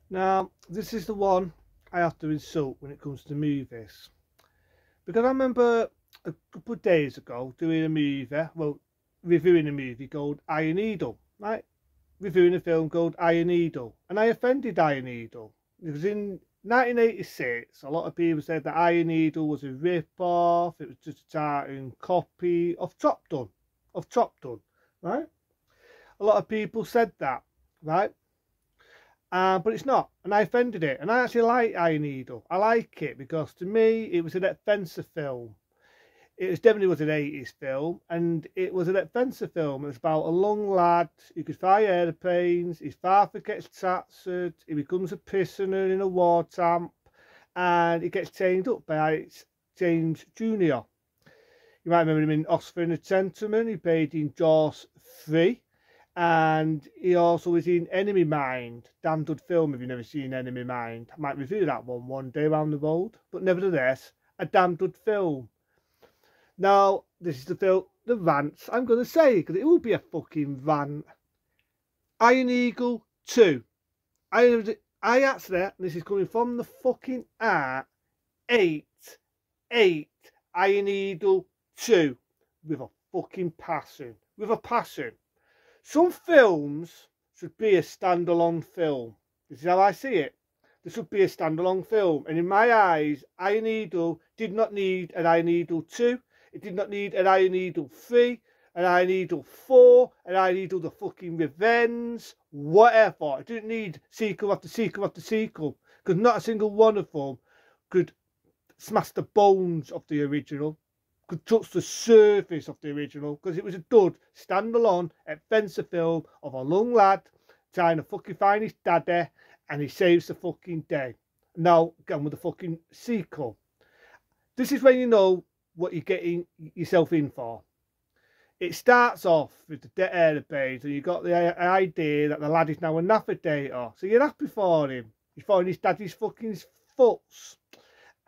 Now, this is the one I have to insult when it comes to movies. Because I remember a couple of days ago doing a movie, well, reviewing a movie called Iron Needle, right? Reviewing a film called Iron Needle. And I offended Iron Needle. Because in 1986, a lot of people said that Iron Needle was a rip-off, it was just a cartoon copy of Top Gun, right? A lot of people said that, right? But it's not, and I offended it. And I actually like Iron Needle. I like it because to me it was an adventure film. Definitely was an 80s film, and it was an adventure film. It's about a young lad who could fly airplanes. His father gets captured. He becomes a prisoner in a war camp, and he gets chained up by James Jr. You might remember him in Oscar and the Gentleman. He played in Jaws 3. And he also was in Enemy Mind. Damn good film if you've never seen Enemy Mind. I might review that one day around the road. But nevertheless, a damn good film. Now, this is the film, the rants I'm going to say, because it will be a fucking rant. Iron Eagle 2. I actually, this is coming from the fucking art, 8 Iron Eagle 2. With a fucking passion. With a passion. Some films should be a standalone film. This is how I see it. This should be a standalone film. And in my eyes, Iron Needle did not need an Iron Needle 2. It did not need an Iron Needle 3, an Iron Needle 4, an Iron Needle The Fucking Revenge, whatever. It didn't need sequel after sequel after sequel. Because not a single one of them could smash the bones of the original. Could touch the surface of the original, because it was a dud, standalone adventure film of a young lad trying to fucking find his daddy, and he saves the fucking day. Now, get with the fucking sequel. This is when you know what you're getting yourself in for. It starts off with the dead airplanes, and you got the idea that the lad is now a navigator, so you're happy for him. He's following his daddy's fucking foots.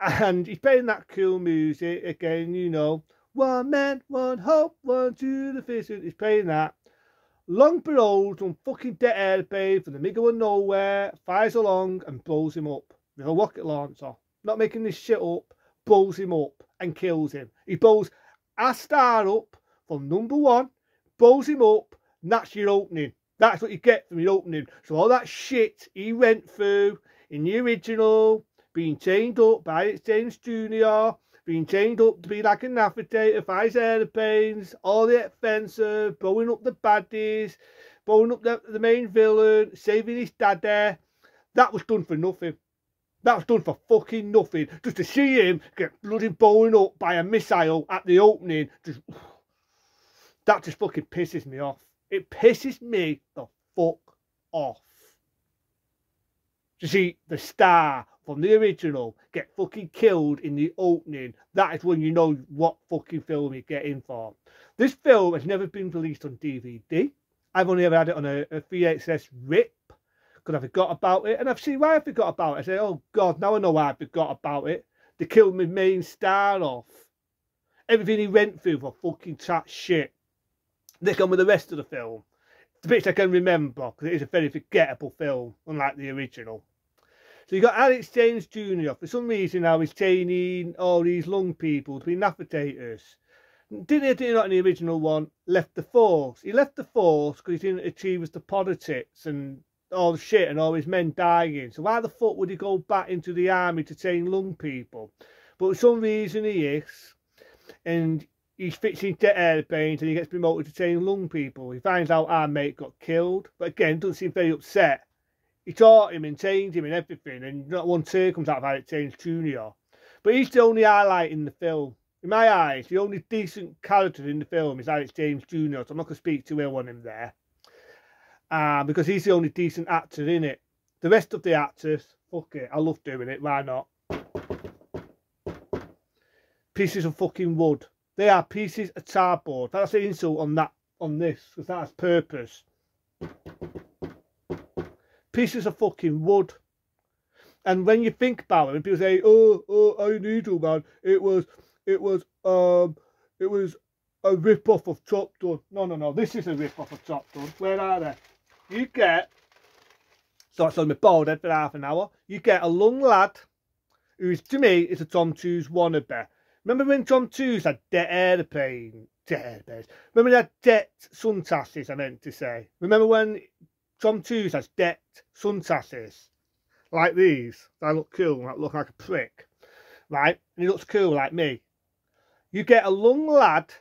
And he's playing that cool music again, you know. One man, one hope, one to the vision. He's playing that. Long behold, some fucking dead airplane from the middle of nowhere fires along and blows him up with a rocket launcher. Not making this shit up, blows him up and kills him. He blows a star up from number 1, blows him up, and that's your opening. That's what you get from your opening. So all that shit he went through in the original, being chained up by James Jr., being chained up to be like a navigator, fires airplanes, all the adventure, blowing up the baddies, blowing up the main villain, saving his daddy. That was done for nothing. That was done for fucking nothing. Just to see him get bloody blown up by a missile at the opening, that just fucking pisses me off. It pisses me the fuck off. To see the star from the original get fucking killed in the opening, that is when you know what fucking film you're getting for. This film has never been released on DVD. I've only ever had it on a VHS rip, because I forgot about it. And I've seen why I forgot about it. I say, oh God, now I know why I forgot about it. They killed my main star off. Everything he went through for fucking chat shit. They come with the rest of the film. The bits I can remember, because it is a very forgettable film, unlike the original. So you got Alex James Jr. For some reason now he's chaining all these young people to be navigators. Did he not in the original one left the force? He left the force because he didn't achieve the politics and all the shit and all his men dying. So why the fuck would he go back into the army to chain young people? But for some reason he is. And he's fixing jet airplanes and he gets promoted to chain young people. He finds out our mate got killed. But again, doesn't seem very upset. He taught him and changed him and everything, and not one tear comes out of Alex James Jr. But he's the only highlight in the film. In my eyes, the only decent character in the film is Alex James Jr. So I'm not going to speak too ill on him there. Because he's the only decent actor in it. The rest of the actors, fuck it, I love doing it, why not? Pieces of fucking wood. They are pieces of cardboard. That's an insult on this, because that has purpose. Pieces of fucking wood. And when you think about it, when people say, oh, Iron Needle, man, it was a rip-off of Top Gun. No, this is a rip-off of Top Gun. Where are they? You get So I saw my bald head for half an hour. You get a young lad who is, to me, is a Tom Tooze wannabe. Remember when Tom Tooze had debt airplanes? Remember they had debt suntasses, I meant to say. Remember when Tom Tooze has debt suntasses? Like these. They look cool, I look like a prick. Right? And he looks cool like me. You get a young lad,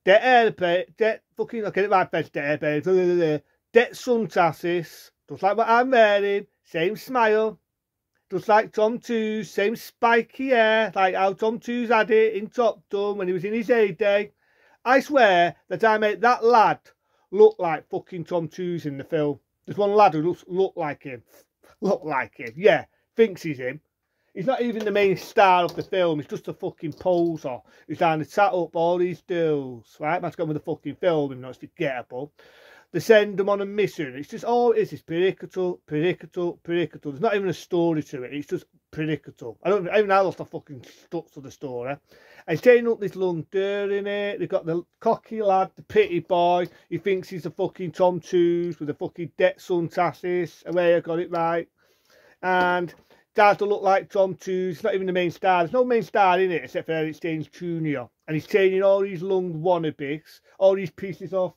debt airplane, debt fucking, I'll get it right, debt airplanes, debt suntasses, just like what I'm wearing, same smile. Just like Tom Tooze, same spiky hair, like how Tom Tooze had it in Top Gun when he was in his heyday. I swear that I made that lad look like fucking Tom Tooze in the film. There's one lad who look like him. Look like him, yeah, thinks he's him. He's not even the main star of the film, he's just a fucking poser who's trying to tat up all these girls, right? Man's gone with the fucking film and it's forgettable. They send them on a mission. It's just, all it is pericato. There's not even a story to it. It's just pericato. I lost the fucking stuck to the story. And he's taking up this long door in it. They've got the cocky lad, the pity boy. He thinks he's a fucking Tom Tooze with the fucking debt suntasses. Away, I got it right. And starts to look like Tom Tooze. It's not even the main star. There's no main star in it except for Eric Staines Jr. And he's training all these long wannabes, all these pieces of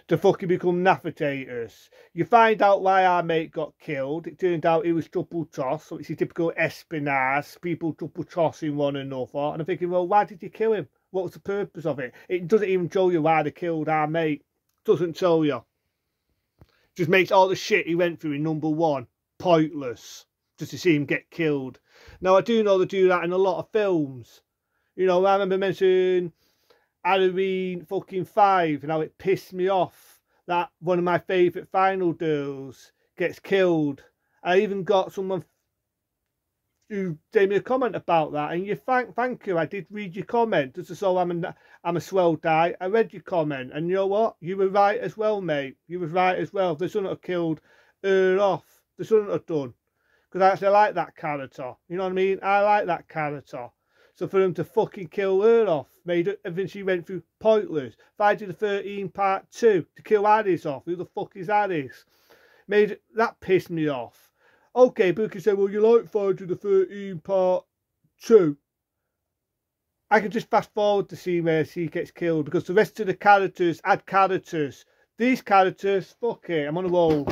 to fucking become navigators. You find out why our mate got killed. It turned out he was double toss, so it's your typical espionage, people double tossing one another. And I'm thinking, well, why did you kill him? What was the purpose of it? It doesn't even tell you why they killed our mate. Doesn't tell you. Just makes all the shit he went through in number one pointless, just to see him get killed. Now, I do know they do that in a lot of films. You know, I remember mentioning Halloween fucking 5 and how it pissed me off that one of my favourite final girls gets killed. I even got someone who gave me a comment about that, and you thank you, I did read your comment, just so I'm a swell guy. I read your comment, and you know what, you were right as well, mate. You were right as well. They shouldn't have killed her off. They shouldn't have done, because I actually like that character. You know what I mean? I like that character. So for them to fucking kill her off made everything she went through pointless. Friday the 13th part 2 to kill Addis off. Who the fuck is Addis? That pissed me off. Okay, but you can say, well, you like Friday the 13th part 2. I can just fast forward to see where she gets killed because the rest of the characters add characters. These characters, fuck it, I'm on a roll.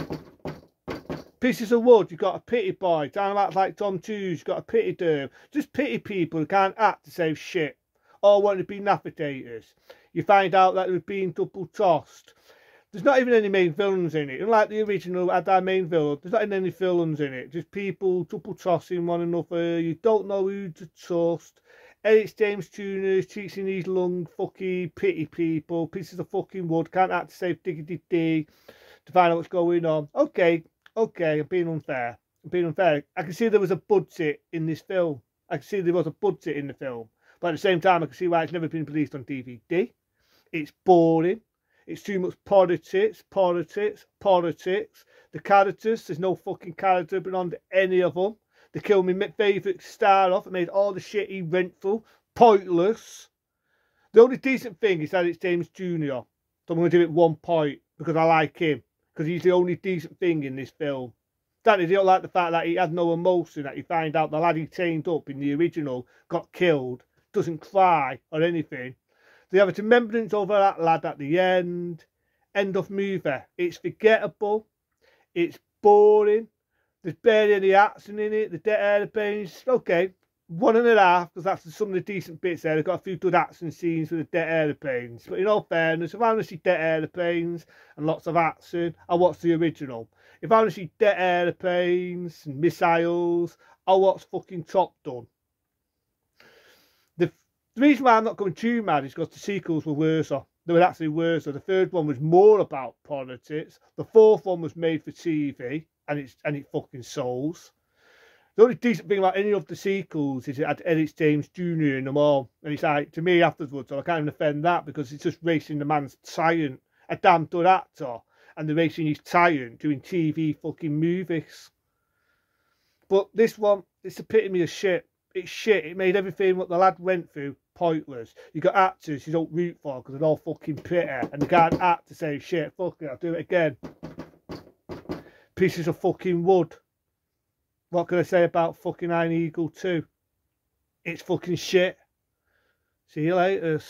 Pieces of wood, you've got a pity boy. Down about like Tom Tooze, you've got a pity derm. Just pity people who can't act to save shit. Or want to be navigators. You find out that they're being double tossed. There's not even any main villains in it. Unlike the original had our main villain, there's not even any villains in it. Just people double tossing one another. You don't know who to trust. Eric James Jr. is teaching these long fucking pity people. Pieces of fucking wood, can't act to save diggity D to find out what's going on. Okay, I'm being unfair. I can see there was a budget in this film. I can see there was a budget in the film. But at the same time, I can see why it's never been released on DVD. It's boring. It's too much politics. The characters, there's no fucking character beyond any of them. They killed my favourite star off. It made all the shit he went through pointless. The only decent thing is that it's James Jr. So I'm going to give it 1 point because I like him. Because he's the only decent thing in this film. Danny, they don't like the fact that he had no emotion, that you find out the lad he chained up in the original got killed, doesn't cry or anything. They have a remembrance over that lad at the end. End of movie. It's forgettable. It's boring. There's barely any action in it. The dead airplanes, okay, 1.5, because that's some of the decent bits there. They've got a few good action scenes with the dead airplanes. But in all fairness, if I want to see dead airplanes and lots of action, I'll watch the original. If I want to see dead airplanes and missiles, I'll watch fucking Top Gun. The reason why I'm not going too mad is because the sequels were worse. They were actually worse. The third one was more about politics. The fourth one was made for TV, and it fucking souls. The only decent thing about any of the sequels is it had Eric James Jr. in them all. And it's like, to me afterwards, so I can't even defend that because it's just racing the man's tyrant, a damn good actor, and they're racing his tyrant doing TV fucking movies. But this one, it's epitome of shit. It's shit. It made everything what the lad went through pointless. You got actors you don't root for because they're all fucking pretty and they can't act to say shit. Fuck it, I'll do it again. Pieces of fucking wood. What can I say about fucking Iron Eagle 2? It's fucking shit. See you later.